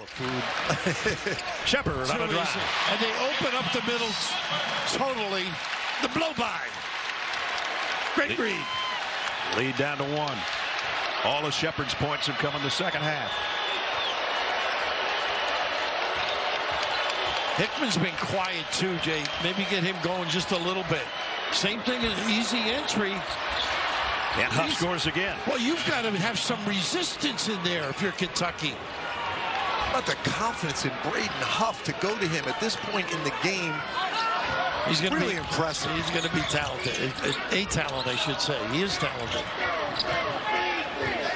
food. Shepard on a drive. And they open up the middle totally. The blow-by. Great read. Lead down to 1. All of Shepard's points have come in the second half. Hickman's been quiet too, Jay. Maybe get him going just a little bit. Same thing as easy entry. And Huff scores again. Well, you've got to have some resistance in there if you're Kentucky. About the confidence in Braden Huff to go to him at this point in the game. He's going to really be impressive. He's going to be talented. A talent, I should say. He is talented.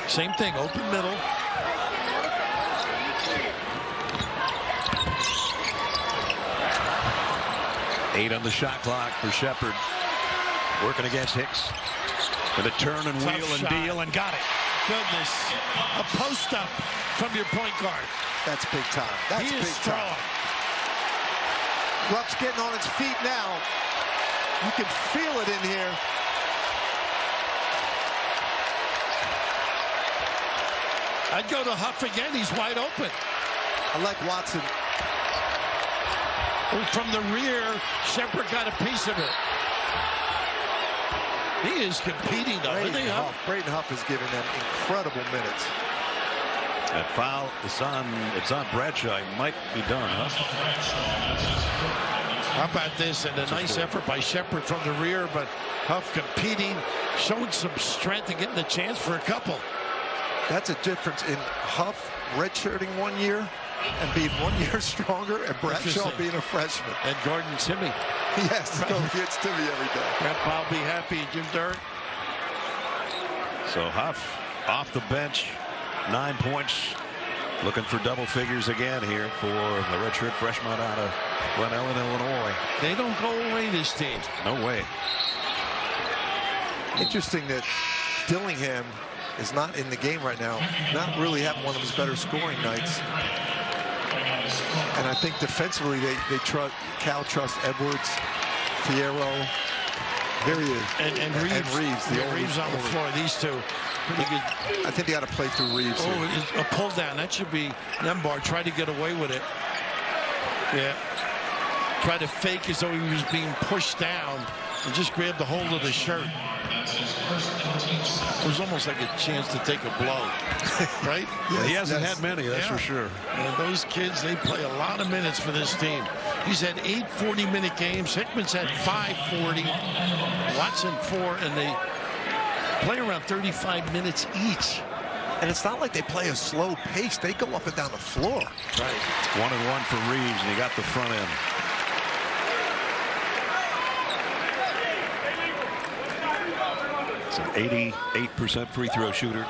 Same thing, open middle. Eight on the shot clock for Shepard. Working against Hicks. Going to turn and wheel and deal and got it. Goodness. A post up from your point guard. That's big time. That's he is big strong. time. Rupp's getting on his feet now. You can feel it in here. I'd go to Huff again. He's wide open. I like Watson. From the rear, Shepard got a piece of it. He is competing, though. Braden Huff is giving them incredible minutes. That foul, it's on Bradshaw. He might be done, huh? How about this? And a nice effort by Shepard from the rear, but Huff competing, showing some strength and getting the chance for a couple. That's a difference in Huff redshirting 1 year and being 1 year stronger, and Bradshaw being a freshman. And Gordon Timmy. Yes, go gets Timmy every day. Grandpa will be happy, Jim Durr. So Huff off the bench, 9 points, looking for double figures again here for the redshirt freshman out of Glen Ellen, Illinois. They don't go away, this team. No way. Interesting that Dillingham is not in the game right now, not really having one of his better scoring nights. And I think defensively Cal trusts Edwards, Fierro. There he is. And Reeves. Reeves on the floor. These two. Pretty good. I think they got to play through Reeves. Oh, a pull down. That should be Nembar. Try to get away with it. Yeah. Try to fake as though he was being pushed down and just grab the hold of the shirt. It was almost like a chance to take a blow, right? Yes, he hasn't had many, that's for sure. And those kids, they play a lot of minutes for this team. He's had 8 40-minute games. Hickman's had 5 40. Watson 4, and they play around 35 minutes each. And it's not like they play a slow pace. They go up and down the floor. Right. 1-and-1 for Reeves, and he got the front end. It's an 88% free throw shooter.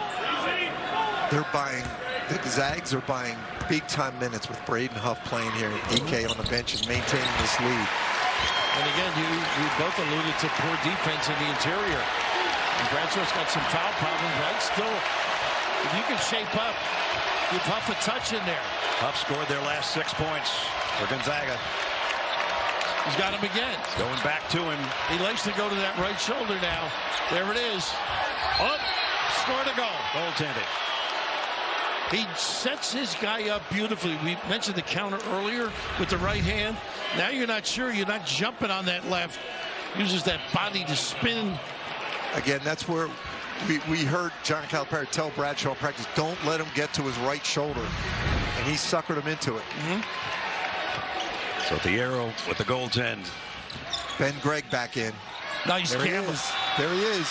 They're buying, the Zags are buying big-time minutes with Braden Huff playing here, EK on the bench and maintaining this lead. And again, you both alluded to poor defense in the interior. And Bradshaw's got some foul problems, right? Still, if you can shape up, give Huff a touch in there. Huff scored their last 6 points for Gonzaga. He's got him again. Going back to him. He likes to go to that right shoulder now. There it is. Up, scored a goal. Goaltending. He sets his guy up beautifully. We mentioned the counter earlier with the right hand. Now you're not sure. You're not jumping on that left. Uses that body to spin. Again, that's where we heard John Calipari tell Bradshaw in practice, don't let him get to his right shoulder. And he suckered him into it. So Thiero with the goaltend. Ben Gregg back in. Nice camera. There he is.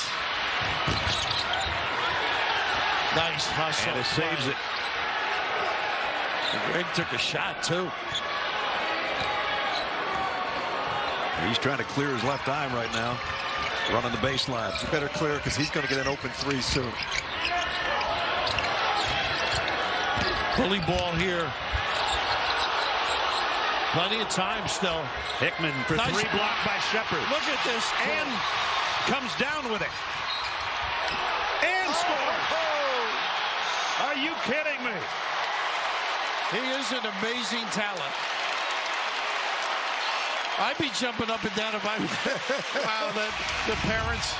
Nice hustle. And it saves it. And Gregg took a shot, too. He's trying to clear his left eye right now. Running the baseline. You better clear because he's going to get an open 3 soon. Bully ball here. Plenty of time still. Hickman for 3, blocked by Shepard. Look at this. And comes down with it. And scores. Are you kidding me? He is an amazing talent. I'd be jumping up and down if I wow, the parents.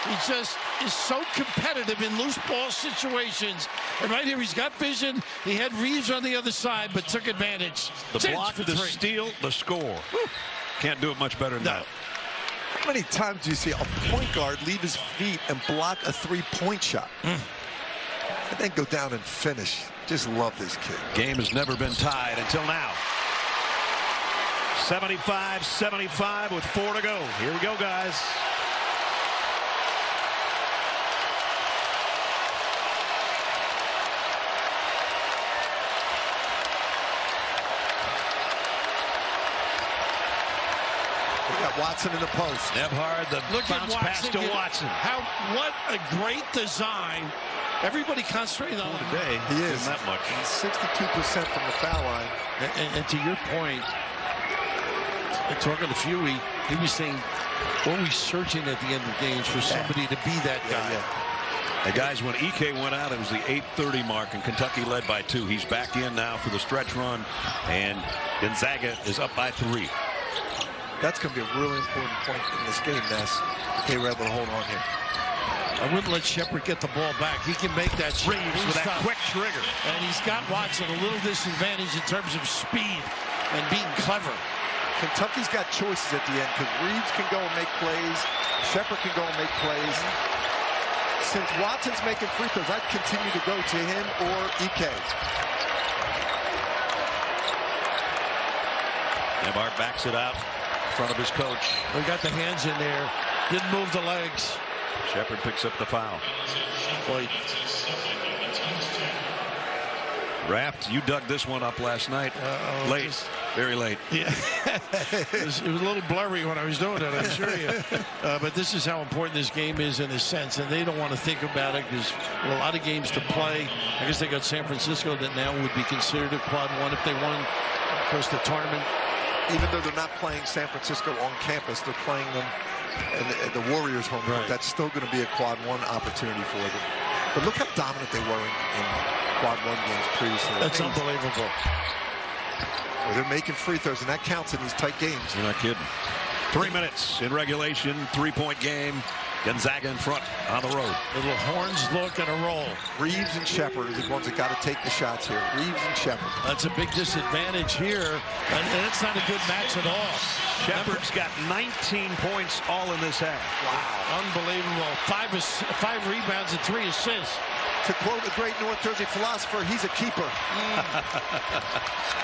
He just is so competitive in loose ball situations. And right here, he's got vision. He had Reeves on the other side, but took advantage. The James block, for the three. steal, the score. Whew. Can't do it much better than that. How many times do you see a point guard leave his feet and block a three-point shot? And then go down and finish. Just love this kid. Game has never been tied until now. 75-75 with 4 to go. Here we go, guys. Watson in the post. Nebhard, the Look at bounce pass to Watson. What a great design. Everybody concentrating on him Today, he is that much. 62% from the foul line. And to your point, talking to Fuey, he was saying, always searching at the end of games for somebody to be that guy. And guys, when Ike went out, it was the 8:30 mark, and Kentucky led by 2. He's back in now for the stretch run, and Gonzaga is up by 3. That's going to be a really important point in this game, Ness. They were able to hold on here. I wouldn't let Shepard get the ball back. He can make that shot. Reeves with that quick trigger. And he's got Watson a little disadvantage in terms of speed and being clever. Kentucky's got choices at the end because Reeves can go and make plays. Shepard can go and make plays. Since Watson's making free throws, I'd continue to go to him or Ike. Nebhard backs it out in front of his coach. We got the hands in there. Didn't move the legs. Shepard picks up the foul. Boy. Raft, you dug this one up last night. Late. Very late. Yeah. it was a little blurry when I was doing it, I assure you. But this is how important this game is in a sense, and they don't want to think about it because a lot of games to play. I guess they got San Francisco that now would be considered a quad one if they won, of course, the tournament. Even though they're not playing San Francisco on campus, they're playing them at the Warriors home. Right. That's still going to be a quad one opportunity for them. But look how dominant they were in quad one games previously. That's unbelievable. Well, they're making free throws, and that counts in these tight games. You're not kidding. 3 minutes in regulation, 3-point game. Gonzaga in front on the road. Little horns look and a roll. Reeves and Shepard are the ones that got to take the shots here. Reeves and Shepard. That's a big disadvantage here, and it's not a good match at all. Shepard's got 19 points all in this half. Wow, unbelievable. 5 rebounds and 3 assists. To quote a great North Jersey philosopher, he's a keeper.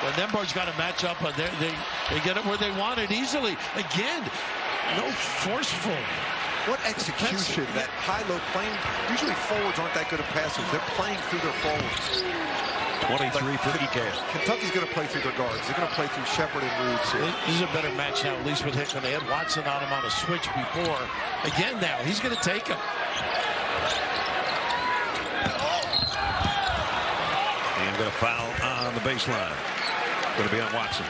Well, Nebhard's got to match up, but they get it where they want it easily. Again, no forceful. What execution, that high-low playing. Usually forwards aren't that good at passers. They're playing through their forwards. 23 for Ike. Kentucky's going to play through their guards. They're going to play through Shepard and Reeves here. This is a better match now, at least with Hickman. They had Watson on him on a switch before. Again now, he's going to take him. And got a foul on the baseline. Going to be on Watson.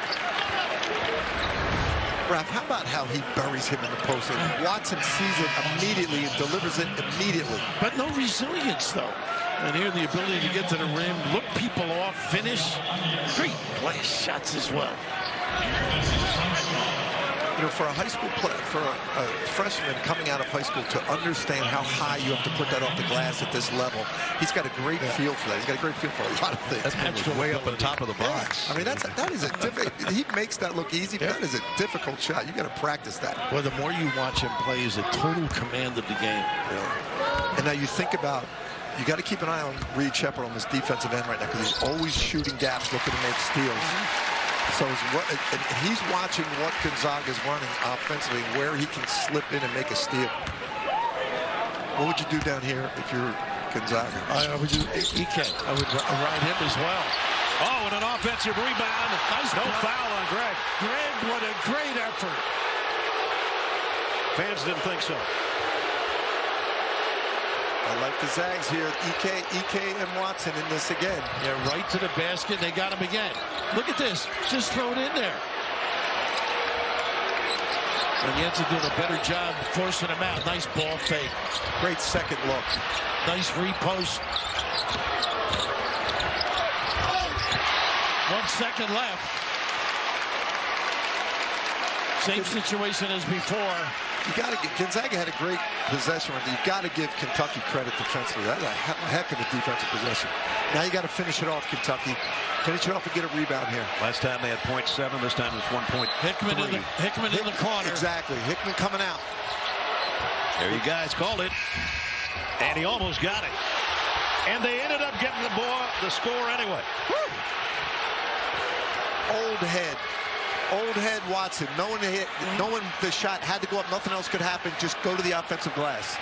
Raph, how about how he buries him in the post? And Watson sees it immediately and delivers it immediately. But no resilience, though. And here the ability to get to the rim, look people off, finish. Great play shots as well. You know, for a high school player, for a freshman coming out of high school to understand how high you have to put that off the glass at this level, he's got a great feel for that. He's got a great feel for a lot of things. That's way up on top of the box. I mean, that is a difficult. He makes that look easy, but that is a difficult shot. You got to practice that. Well, the more you watch him play, he's a total command of the game. Yeah. And now you think about. You got to keep an eye on Reed Shepard on this defensive end right now because he's always shooting gaps, looking to make steals. So he's watching what Gonzaga is running offensively, where he can slip in and make a steal. What would you do down here if you're Gonzaga? I would do Ike. I would ride him as well. Oh, and an offensive rebound. Nice no foul on Greg. Greg, what a great effort. Fans didn't think so. I like the Zags here. Ike and Watson in this again. Yeah, right to the basket. They got him again. Look at this. Just throw it in there. And Jensen doing a better job forcing him out. Nice ball fake. Great second look. Nice repost. 1 second left. Same situation as before. Gonzaga had a great possession. You've got to give Kentucky credit defensively. That's a heck of a defensive possession. Now you got to finish it off, Kentucky. Finish it off and get a rebound here. Last time they had 0.7. This time it's 1.3. Hickman in the corner. Exactly. Hickman coming out. There you guys called it. And he almost got it. And they ended up getting the score anyway. Woo! Old head Watson. Knowing the shot had to go up, nothing else could happen. Just go to the offensive glass.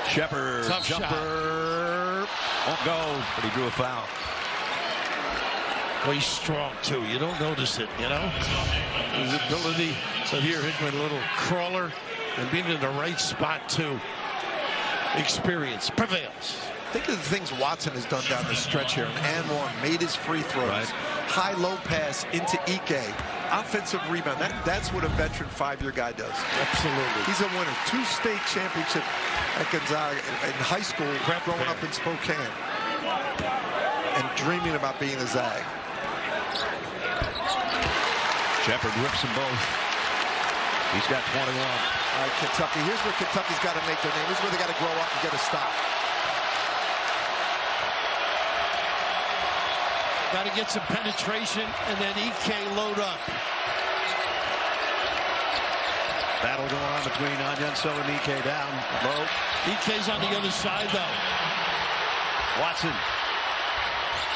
Shepard, tough jumper, won't go, but he drew a foul. Well, he's strong too. You don't notice it, you know. His ability. So here, Hickman, a little crawler, and being in the right spot too. Experience prevails. Think of the things Watson has done down the stretch here. And one made his free throws. Right. High-low pass into Ike. Offensive rebound. That's what a veteran 5-year guy does. Absolutely. He's a winner. 2 state championships at Gonzaga in high school, growing up in Spokane, and dreaming about being a Zag. Shepard rips them both. He's got 21. All right, Kentucky. Here's where Kentucky's got to make their name. Here's where they got to grow up and get a stop. Got to get some penetration and then Ike load up. Battle going on between Onyenso and Ike down low. Ike's on the other side though. Watson.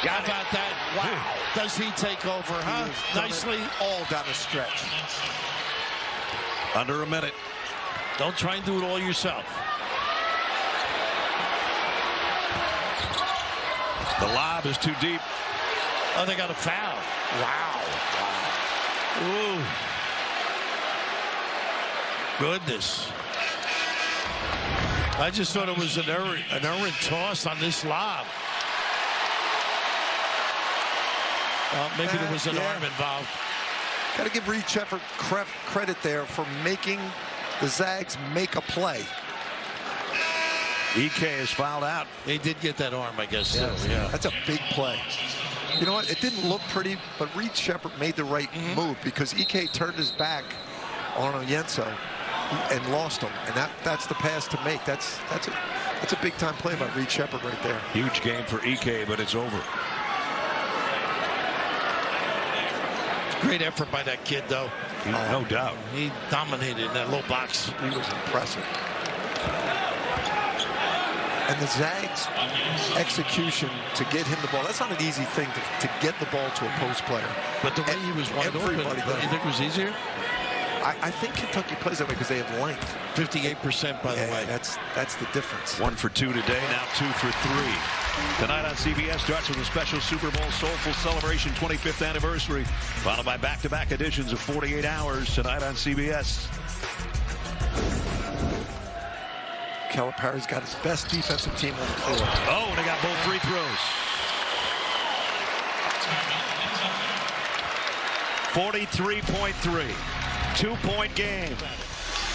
How about that? Wow. Does he take over, huh? Nicely. All down the stretch. Under a minute. Don't try and do it all yourself. The lob is too deep. Oh, they got a foul. Wow. Ooh. Goodness. I just thought it was an errant toss on this lob. Maybe there was an arm involved. Got to give Reed Shepard credit there for making the Zags make a play. Ike is fouled out. They did get that arm, I guess. Yes. Yeah. That's a big play. You know what? It didn't look pretty, but Reed Shepard made the right move because Ike turned his back on Onyenso and lost him, and that's the pass to make. That's a big time play by Reed Shepard right there. Huge game for Ike, but it's over. Great effort by that kid, though. No doubt. He dominated in that low box. He was impressive. And the Zags' execution to get him the ball, that's not an easy thing to get the ball to a post player. But the way he was wide open, you think it was easier? I think Kentucky plays that way because they have length. 58%, by the way. That's the difference. 1 for 2 today, now 2 for 3. Tonight on CBS starts with a special Super Bowl Soulful Celebration 25th anniversary, followed by back-to-back editions of 48 Hours tonight on CBS. Calipari's got his best defensive team on the floor. Oh, and they got both free throws. 43.3. 2-point game.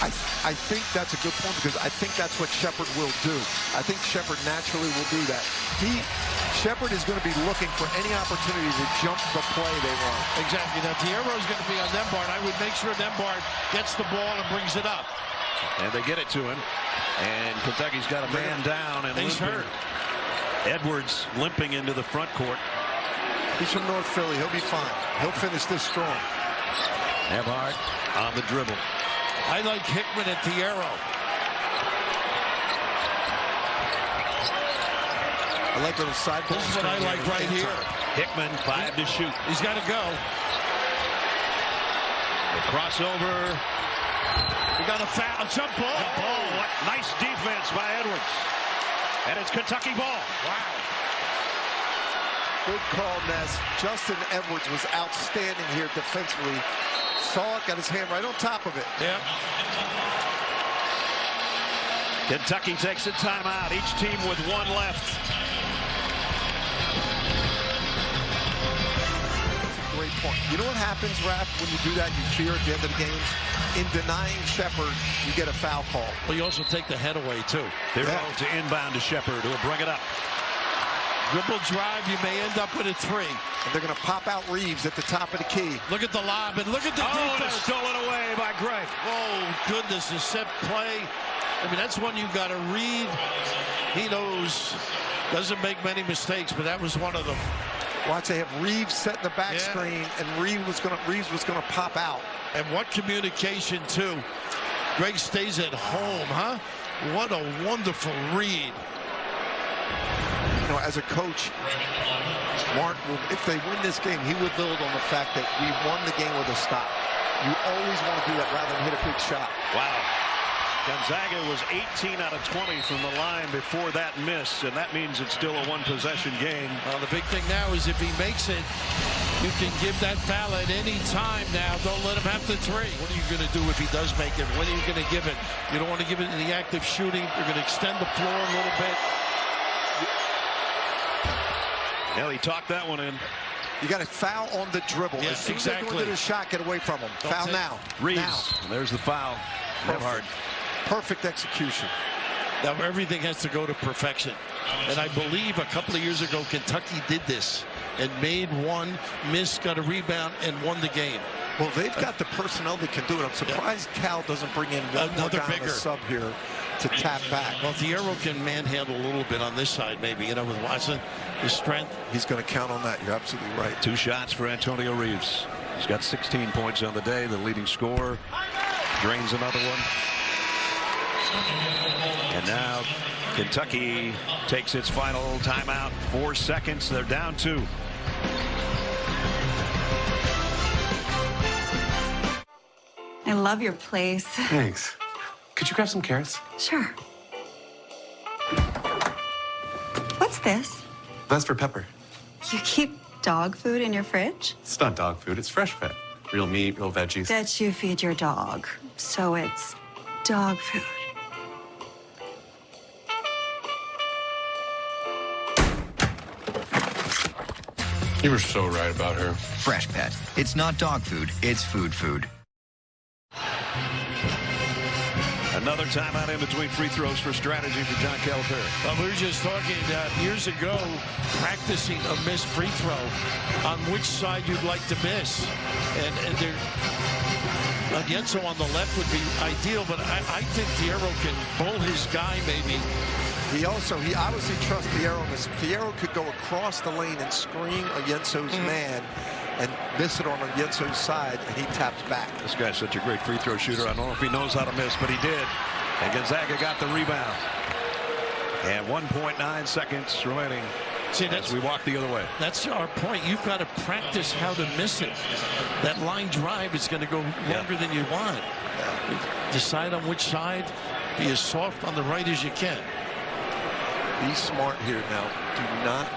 I think that's a good point because I think that's what Shepard will do. I think Shepard naturally will do that. Shepard is going to be looking for any opportunity to jump the play they run. Exactly. Now, Tierro's going to be on Nembhard. I would make sure Nembhard gets the ball and brings it up. And they get it to him. And Kentucky's got a man down. And he's hurt. Edwards limping into the front court. He's from North Philly. He'll be fine. He'll finish this strong. Nembhard on the dribble. I like Hickman and Tiero. I like little side ball. This is what I like right here. Hickman, 5 to shoot. He's got to go. The crossover. He got a foul. A jump ball. What nice defense by Edwards. And it's Kentucky ball. Wow. Good call, Ness. Justin Edwards was outstanding here defensively. Saw it, got his hand right on top of it. Yeah. Kentucky takes a timeout. Each team with 1 left. Great point. You know what happens, Raph, when you do that? You fear at the end of the games. In denying Shepard, you get a foul call. Well, you also take the head away, too. They're to inbound to Shepard, who will bring it up. Dribble drive, you may end up with a 3. And they're going to pop out Reeves at the top of the key. Look at the lob, and look at the Oh, defense. it's stolen away by Greg. Oh, goodness, a set play. I mean, that's one you've got to read. He knows, doesn't make many mistakes, but that was one of them. Watch, they have Reeves set in the back screen, and Reeves was going to pop out. And what communication, too. Greg stays at home, huh? What a wonderful read. You know, as a coach, Martin, if they win this game, he would build on the fact that we won the game with a stop. You always want to do that rather than hit a big shot. Wow. Gonzaga was 18 out of 20 from the line before that miss, and that means it's still a one-possession game. Well, the big thing now is if he makes it, you can give that foul at any time now. Don't let him have the 3. What are you going to do if he does make it? When are you going to give it? You don't want to give it in the act of shooting. You're going to extend the floor a little bit. Yeah, he talked that one in. You got to foul on the dribble. Yeah, as soon exactly. as they go into the shot, get away from him. Foul now. Reeves. Now. And there's the foul. Hard. Perfect execution. Now everything has to go to perfection. And I believe a couple of years ago, Kentucky did this and made one, missed, got a rebound, and won the game. Well, they've got the personnel that can do it. I'm surprised Cal doesn't bring in one more Another guy on bigger the sub here to tap back. Well, Thiero can manhandle a little bit on this side, maybe, you know, with Watson, his strength. He's going to count on that. You're absolutely right. 2 shots for Antonio Reeves. He's got 16 points on the day, the leading scorer. Drains another one. And now Kentucky takes its final timeout. 4 seconds. They're down 2. I love your place. Thanks. Could you grab some carrots? Sure. What's this? That's for Pepper. You keep dog food in your fridge? It's not dog food, it's fresh pet. Real meat, real veggies. That you feed your dog. So it's dog food. You were so right about her. Fresh Pet. It's not dog food, it's food food. Another timeout in between free throws for strategy for John Calipari. Well, we were just talking years ago, practicing a missed free throw on which side you'd like to miss. And Yenso on the left would be ideal, but I think Thiero can bowl his guy maybe. He obviously trusts Thiero on this. Thiero could go across the lane and screen a Yenso's man and miss it on a Yenso's side, and he taps back. This guy's such a great free throw shooter. I don't know if he knows how to miss, but he did. And Gonzaga got the rebound. And 1.9 seconds remaining. See, as we walk the other way. That's our point. You've got to practice how to miss it. That line drive is going to go longer than you want. Decide on which side. Be as soft on the right as you can. Be smart here now. Do not.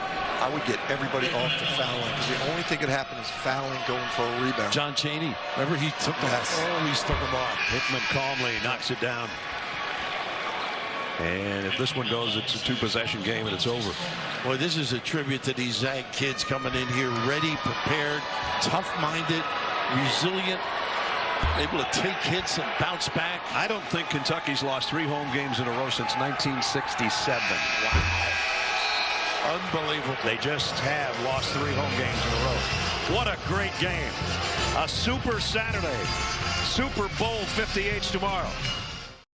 I would get everybody off the foul line because the only thing that could happen is fouling going for a rebound. John Chaney. Remember he took always took him off. Hickman calmly knocks it down. And if this one goes, it's a 2-possession game and it's over. Boy, this is a tribute to these Zag kids coming in here ready, prepared, tough-minded, resilient, able to take hits and bounce back. I don't think Kentucky's lost 3 home games in a row since 1967. Wow. Unbelievable. They just have lost 3 home games in a row. What a great game. A Super Saturday. Super Bowl 58 tomorrow.